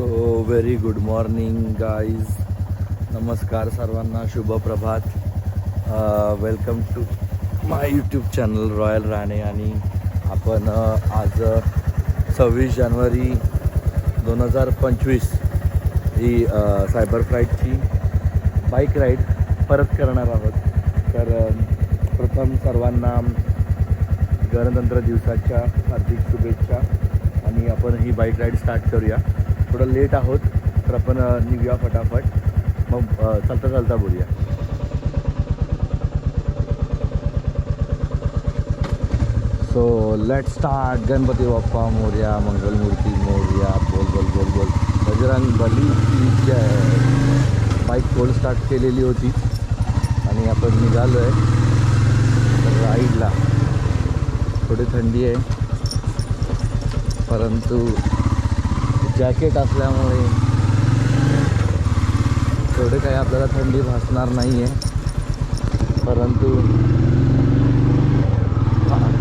So very good morning guys. नमस्कार सर्वांना, शुभ प्रभात. Welcome to my YouTube channel Royal Rane. आणि आपण आज 26 जानेवारी 2025 ही सायबर फ्लाईटची बाईक राईड परत करणार आहोत. तर प्रथम सर्वांना गणतंत्र दिवसाच्या हार्दिक शुभेच्छा. आणि आपण ही बाईक राईड स्टार्ट करूया. थोडं लेट आहोत तर आपण निघूया फटाफट, मग चालता चालता बोलूया. So let start. Ganpati Bappa Morya, Mangalmurti Morya, बोल बोल बोल बोल, बजरंग बली की जय. बाईक कोल्ड स्टार्ट केलेली होती आणि आपण निघालो आहे राईडला. थोडी थंडी आहे परंतु जॅकेट असल्यामुळे थोडे काही आपल्याला थंडी भासणार नाही आहे. परंतु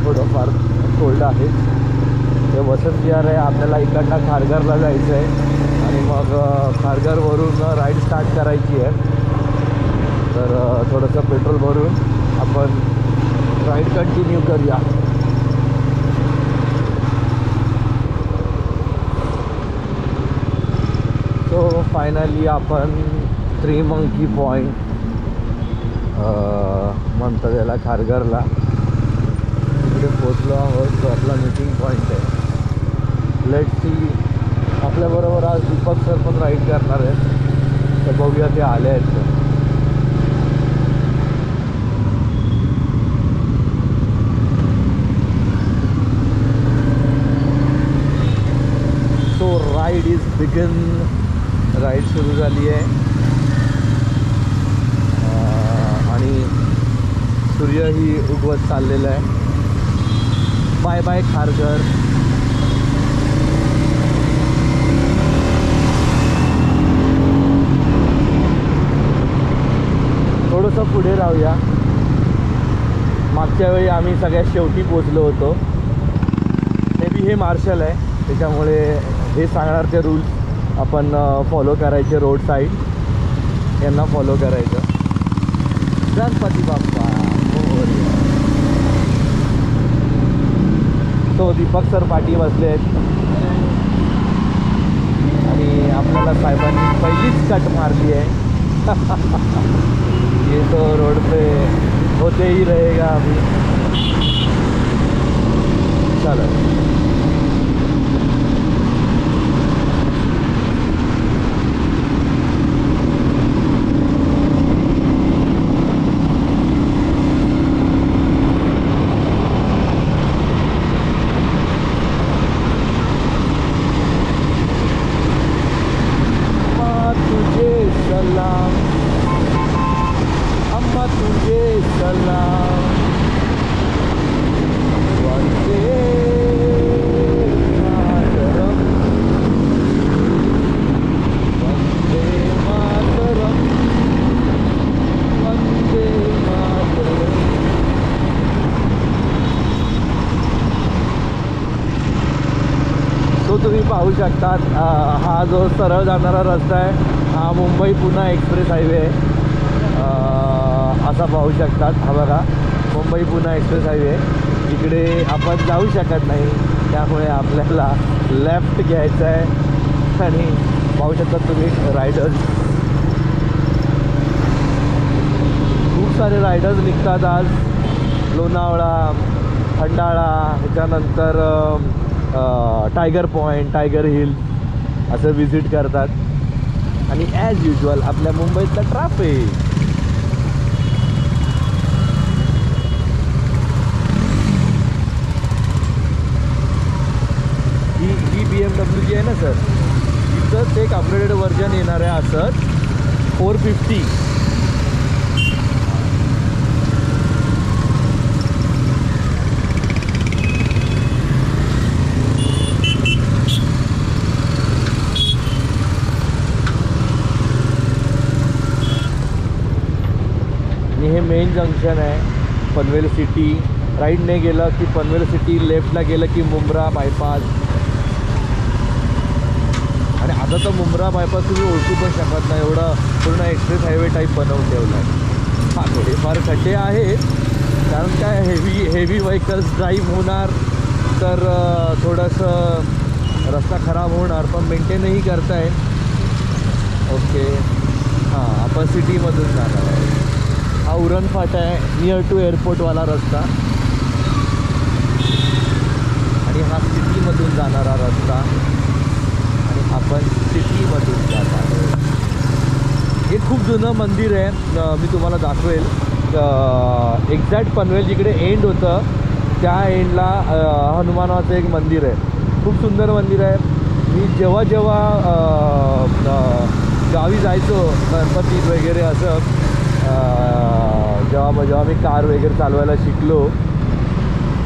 थोडंफार कोल्ड आहे. ते वसंत विहार आहे. आपल्याला इकडनं खारघरला जायचं आहे आणि मग खारघरवरून राईड स्टार्ट करायची आहे. तर थोडंसं पेट्रोल भरून आपण राईड कंटिन्यू करूया. सो फायनली आपण त्रिमंकी पॉईंट म्हणतात त्याला, खारघरला तिकडे पोचलो आहोत. जो आपला मीटिंग पॉईंट आहे. Let see. आपल्याबरोबर आज दीपक सर पण राईड करणार आहेत, तर बघूया ते आले आहेत. So ride is began. Ride सुरू झाली आहे आणि सूर्यही उगवत चाललेला आहे. Bye bye Kharghar. थोडंसं पुढे राहूया. मागच्या वेळी आम्ही सगळ्यात शेवटी पोचलो होतो. मे बी हे मार्शल आहे त्याच्यामुळे हे सांगणार ते रूल्स आपण फॉलो करायचे. रोड साईड यांना फॉलो करायचं. गणपती बाप्पा मोरया. तो दीपक सर पाठी बसले आहेत आणि आपल्याला साहेबांनी पहिलीच कट मारली आहे. ये तो रोड पे होते ही रहेगा अभी. चलो. तुम्ही पाहू शकतात हा जो सरळ जाणारा रस्ता आहे हा मुंबई पुणे एक्सप्रेस हायवे आहे. असा पाहू शकतात. हा बघा मुंबई पुणे एक्सप्रेस हायवे. इकडे आपण जाऊ शकत नाही, त्यामुळे आपल्याला लेफ्ट घ्यायचं आहे. आणि पाहू शकतात तुम्ही रायडर्स, खूप सारे रायडर्स निघतात आज. लोणावळा, खंडाळा, ह्याच्यानंतर टायगर पॉईंट, टायगर हिल असं विजिट करतात. आणि ॲज युजल आपल्या मुंबईतलं ट्रॅफिक. ही BMW जी आहे ना सर, तिथंच एक अपग्रेडेड व्हर्जन येणार आहे असंच 450. आणि हे मेन जंक्शन आहे पनवेल सिटी. राईटने गेलं की पनवेल सिटी, लेफ्टला गेलं की मुंब्रा बायपास. आणि आता तर मुंब्रा बायपास तुम्ही ओळखू पण शकत नाही, एवढं पूर्ण एक्सप्रेस हायवे टाईप बनवून ठेवला आहे. हां, थोडेफार खड्डे आहेत, कारण काय हेवी व्हेकल्स ड्राईव्ह होणार तर थोडंसं रस्ता खराब होणार, पण मेंटेनही करताय. ओके, हां, आपण सिटीमधून जाणार आहे. हा उरण फाटा आहे, नियर टू एअरपोर्टवाला रस्ता, आणि हा सिटीमधून जाणारा रस्ता, आणि आपण सिटीमधून जात आहोत. हे खूप जुनं मंदिर आहे, मी तुम्हाला दाखवेल. एक्झॅक्ट पनवेल जिकडे एंड होतं त्या एंडला हनुमानाचं एक मंदिर आहे, खूप सुंदर मंदिर आहे. मी जेव्हा गावी जायचो गणपतीत वगैरे असं, जेव्हा मी कार वगैरे चालवायला शिकलो,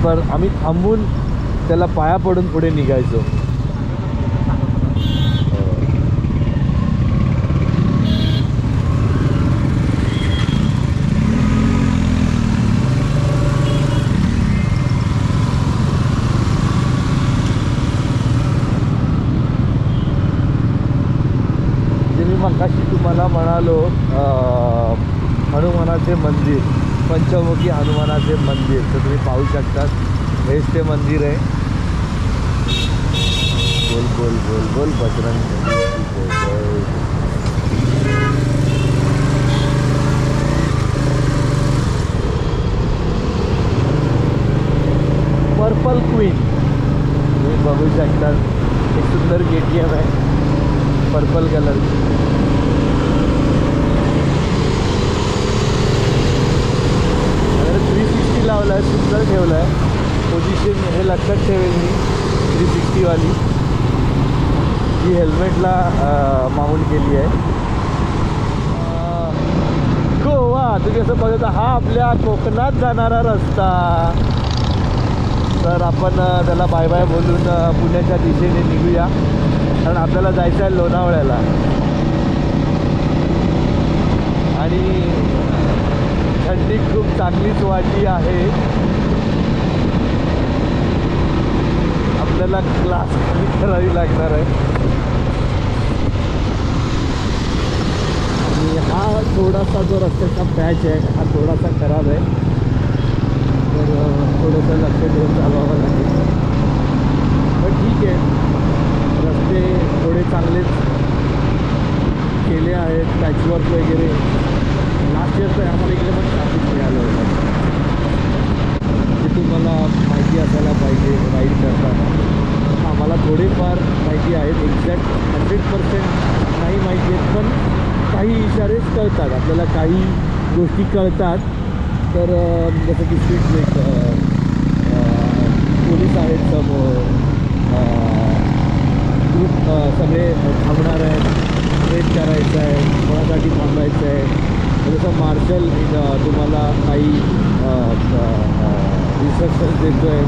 तर आम्ही थांबून त्याला पाया पडून पुढे निघायचो. मगाशी तुम्हाला म्हणालो हनुमानाचे मंदिर, पंचमुखी हनुमानाचे मंदिर, तर तुम्ही पाहू शकतात, हेच ते मंदिर आहे. बोल बोल बोल बोल बजरंग. पर्पल क्वीन तुम्ही बघू शकतात, एक सुंदर KTM आहे पर्पल कलरची. अगर 360 लावला आहे, सुंदर ठेवला आहे पोझिशन, हे लक्षात ठेवेल मी. 360 वाली ही हेल्मेटला माउंट केली आहे. गोवा तुम्ही असं बघत, हा आपल्या कोकणात जाणारा रस्ता. तर आपण त्याला बाय बाय बोलून पुण्याच्या दिशेने निघूया, कारण आपल्याला जायचं आहे लोणावळ्याला. आणि थंडी खूप चांगलीच वाढली आहे, आपल्याला क्लास करावी लागणार आहे. आणि हा थोडासा जो रस्त्याचा पॅच आहे हा थोडासा खराब आहे, तर थोडंसं लक्ष देऊन चालवावं लागेल. पण ठीक आहे, रस्ते थोडे चांगलेच केले आहेत, पॅचवर्क वगैरे. लास्ट इयर तर आम्हाला इकडे पण ट्रॅफिक मिळालं होतं, ते तुम्हाला माहिती असायला पाहिजे राईड करताना. आम्हाला थोडेफार माहिती आहेत, एक्झॅक्ट 100% नाही माहिती आहेत, पण काही इशारेच कळतात आपल्याला, काही गोष्टी कळतात. तर जसं की स्पीड ब्रेक, पोलीस आहेत समोर, ग्रुप सगळे थांबणार आहेत, ब्रेक करायचं आहे, कोणासाठी थांबायचं आहे. जसं मार्शल तुम्हाला काही इन्स्ट्रक्शन्स देतो आहे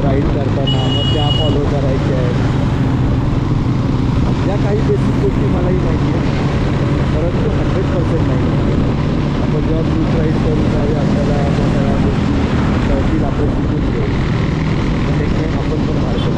राईड करताना, मग त्या फॉलो करायच्या आहेत. या काही बेसिक गोष्टी मलाही माहिती आहे, परंतु 100% नाही. आपण जेव्हा ग्रुप राईड करून जावे आपल्याला त्या सगळ्या गोष्टी कळतील, आपण शिकून घेऊ, नेक्स्ट आपण पण मार्शल.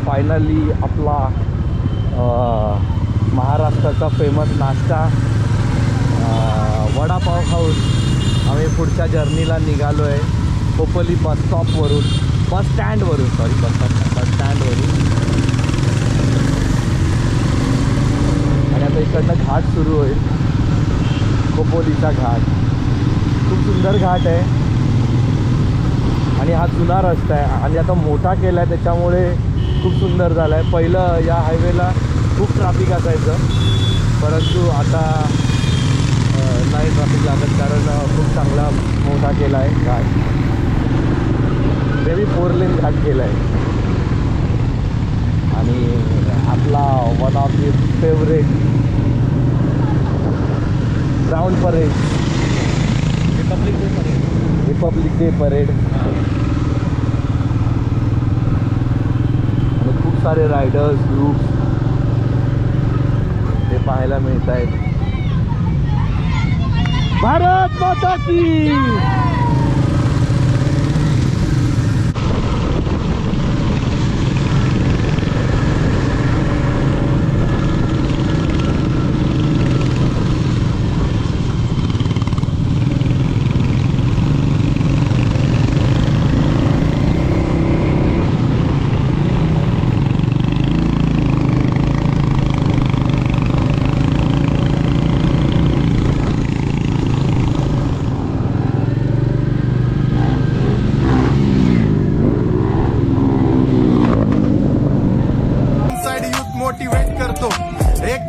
फायनली आपला महाराष्ट्राचा फेमस नाश्ता वडापाव खाऊन आम्ही पुढच्या जर्नीला निघालो आहे खोपोली बस स्टॉपवरून, बस स्टँडवरून, सॉरी बस स्टँडवरून. आणि आता इकडनं घाट सुरू होईल, खोपोलीचा घाट. खूप सुंदर घाट आहे आणि हा जुना रस्ता आहे आणि आता मोठा केला आहे त्याच्यामुळे खूप सुंदर झाला आहे. पहिलं या हायवेला खूप ट्रॅफिक असायचं, परंतु आता नाही ट्रॅफिक लागत कारण खूप चांगला मोठा केला आहे घाट. मे बी 4 लेन घाट केला आहे. आणि आपला one of the favourite ground parade, Republic day parade. आणि खूप सारे रायडर्स ग्रुप्स ते पाहायला मिळत आहेत. भारत माता की.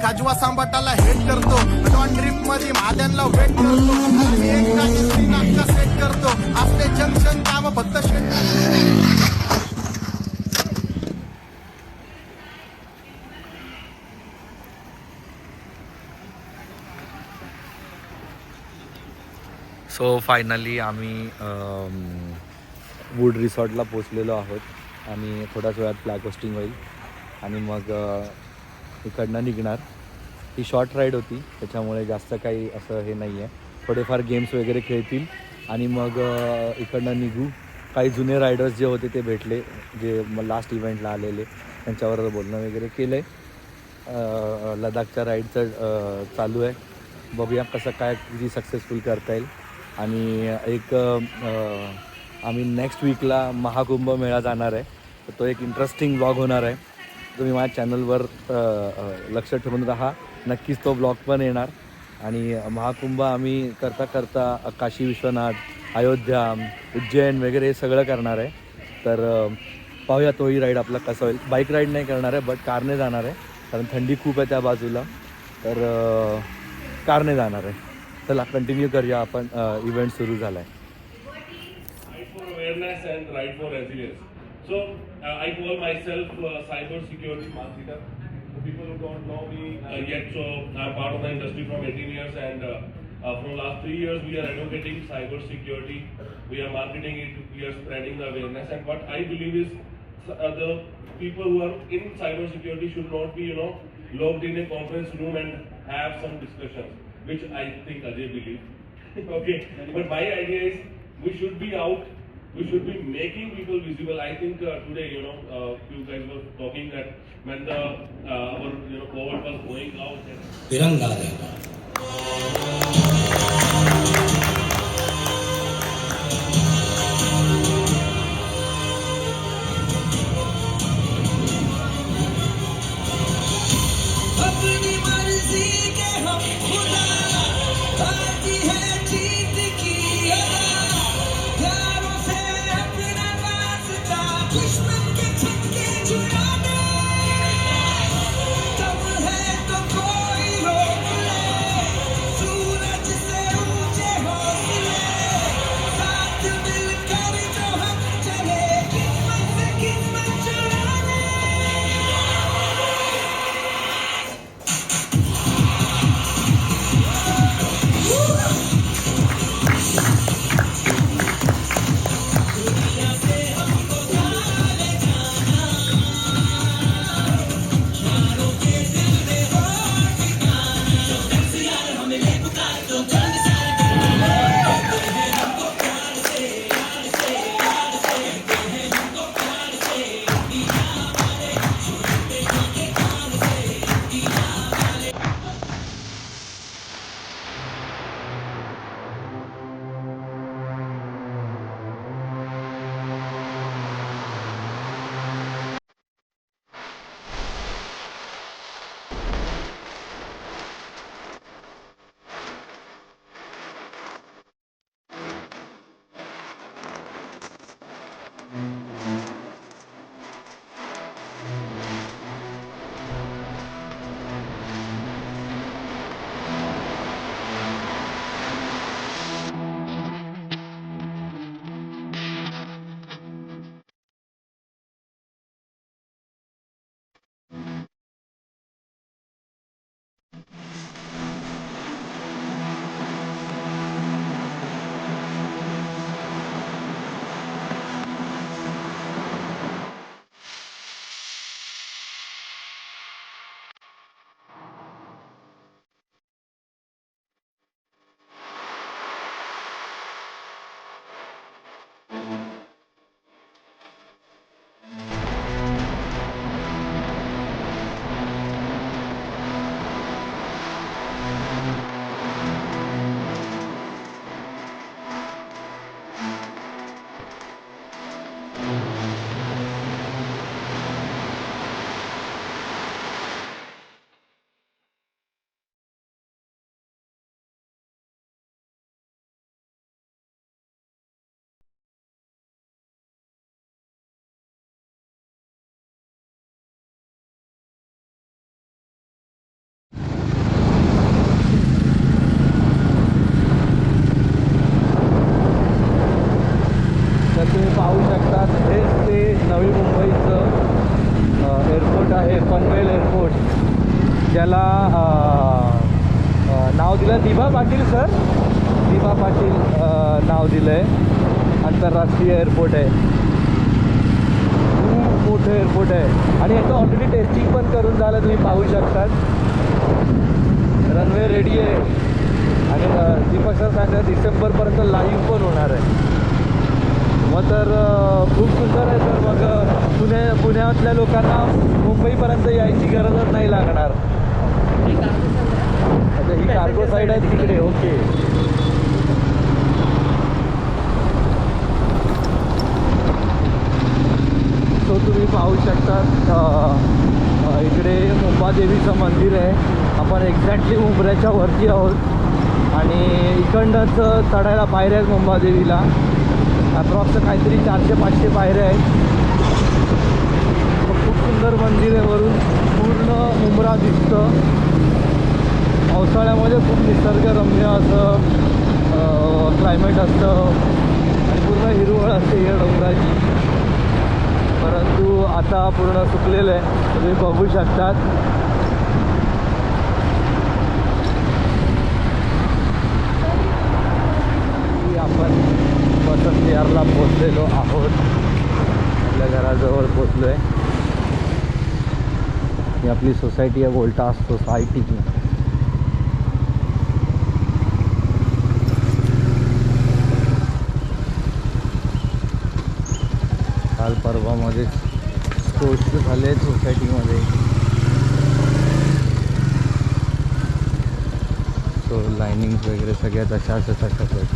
काजवा सांबाटाला हेट करतो, डॉन ड्रिप मध्ये महाद्यांना वेट करतो, आम्ही एक काजस्त्री नाटका सेट करतो, आपले जंक्शन काम फक्त शेट. सो फायनली आम्ही वूड रिसॉर्टला पोचलेलो आहोत आणि थोड्याच वेळात फ्लॅग होस्टिंग होईल आणि मग इकडनं निघणार. ही शॉर्ट राईड होती त्याच्यामुळे जास्त काही असं हे नाही आहे. थोडेफार गेम्स वगैरे खेळतील आणि मग इकडनं निघू. काही जुने रायडर्स जे होते ते भेटले, जे लास्ट इव्हेंटला आलेले, त्यांच्यावर बोलणं वगैरे केलं आहे. लडाखच्या राईडचं चालू आहे, बघूया कसं काय किती सक्सेसफुल करता येईल. आणि एक आम्ही नेक्स्ट वीकला महाकुंभ मेळा जाणार आहे, तर तो एक इंटरेस्टिंग ब्लॉग होणार आहे. तुम्ही माझ्या चॅनलवर लक्ष ठेवून राहा, नक्कीच तो ब्लॉग पण येणार. आणि महाकुंभ आम्ही करता करता काशी विश्वनाथ, अयोध्या, उज्जैन वगैरे हे सगळं करणार आहे. तर पाहूया तोही राईड आपला कसा होईल. बाईक राईड नाही करणार आहे, बट कारने जाणार आहे कारण थंडी खूप आहे त्या बाजूला, तर कारने जाणार आहे. चला कंटिन्यू करूया आपण. इव्हेंट सुरू झाला आहे. So I call myself cyber security marketer. For people who don't know me yet, so I'm part of the industry from 18 years, and from last 3 years we are advocating cyber security. We are marketing it. We are spreading the awareness. And what I believe is the people who are in cyber security should not be, locked in a conference room and have some discussions, which I think Ajay believes. Okay, but my idea is we should be out. We should be making people visible. I think today, you guys were talking that when the our cohort was going out. तिरंगा रहेगा. अपनी मर्जी के हम खुदा आती है जीत की दुश्मन के छक्के छुड़ा दे, तब है तो कोई रोक ले. दिभा पाटील सर, दिभा पाटील नाव दिलं आहे. आंतरराष्ट्रीय एअरपोर्ट आहे, खूप मोठं एअरपोर्ट आहे आणि याचं ऑलरेडी टेस्टिंग पण करून झालं, तुम्ही पाहू शकतात. रनवे रेडी आहे आणि दीपक सर सांगतात डिसेंबरपर्यंत लाईव्ह पण होणार आहे. मग तर खूप सुंदर आहे सर. मग पुण्यातल्या लोकांना मुंबईपर्यंत यायची गरजच नाही लागणार. अच्छा, ही कार्गो साईड आहे तिकडे. ओके. सो तुम्ही पाहू शकता इकडे मुंबादेवीचं मंदिर आहे. आपण एक्झॅक्टली मुंब्र्याच्या वरती आहोत आणि इकडनंच चढायला पायऱ्या आहेत मुंबादेवीला. अप्रॉक्स काहीतरी 400-500 पायऱ्या आहेत. खूप सुंदर मंदिर आहे. वरून पूर्ण मुंब्रा दिसतं. पावसाळ्यामध्ये खूप निसर्गरम्य असं क्लायमेट असतं आणि पूर्ण हिरवळ असते या डोंगराची. परंतु आता पूर्ण सुकलेलं आहे, तुम्ही बघू शकतात. आपण वसंत विहारला पोचलेलो आहोत. आपल्या घराजवळ पोचलो आहे. ही आपली सोसायटी आहे, वोल्टास सोसायटी. काल परवामध्ये पोस्ट झाले सोसायटीमध्ये. सो लाईनिंग वगैरे सगळ्या तशाच आहेत.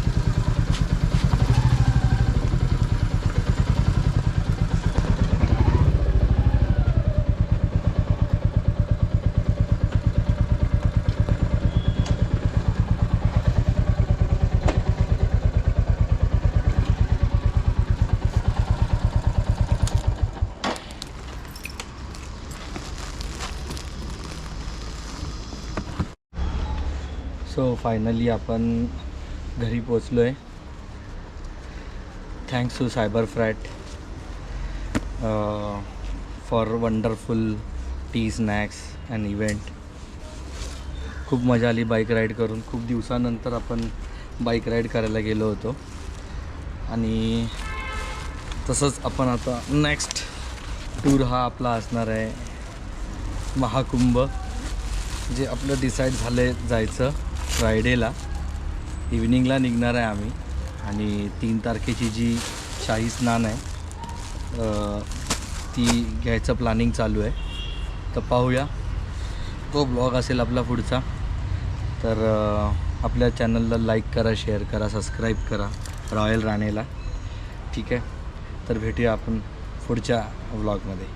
सो फायनली आपण घरी पोचलो आहे. Thanks to Cyber frat for wonderful tea snacks and event. खूप मजा आली बाईक राईड करून. खूप दिवसानंतर आपण बाईक राईड करायला गेलो होतो आणि तसंच आपण आता नेक्स्ट टूर हा आपला असणार आहे महाकुंभ, जे आपलं डिसाईड झालं आहे जायचं. फ्रायडेला इव्हिनिंगला निघणार आहे आम्ही आणि 3 तारखेची जी शाही स्नान आहे ती घ्यायचं प्लॅनिंग चालू आहे. तर पाहूया, तो ब्लॉग असेल आपला पुढचा. तर आपल्या चॅनलला लाईक करा, शेअर करा, सबस्क्राईब करा रॉयल राणेला. ठीक आहे, तर भेटूया आपण पुढच्या व्लॉगमध्ये.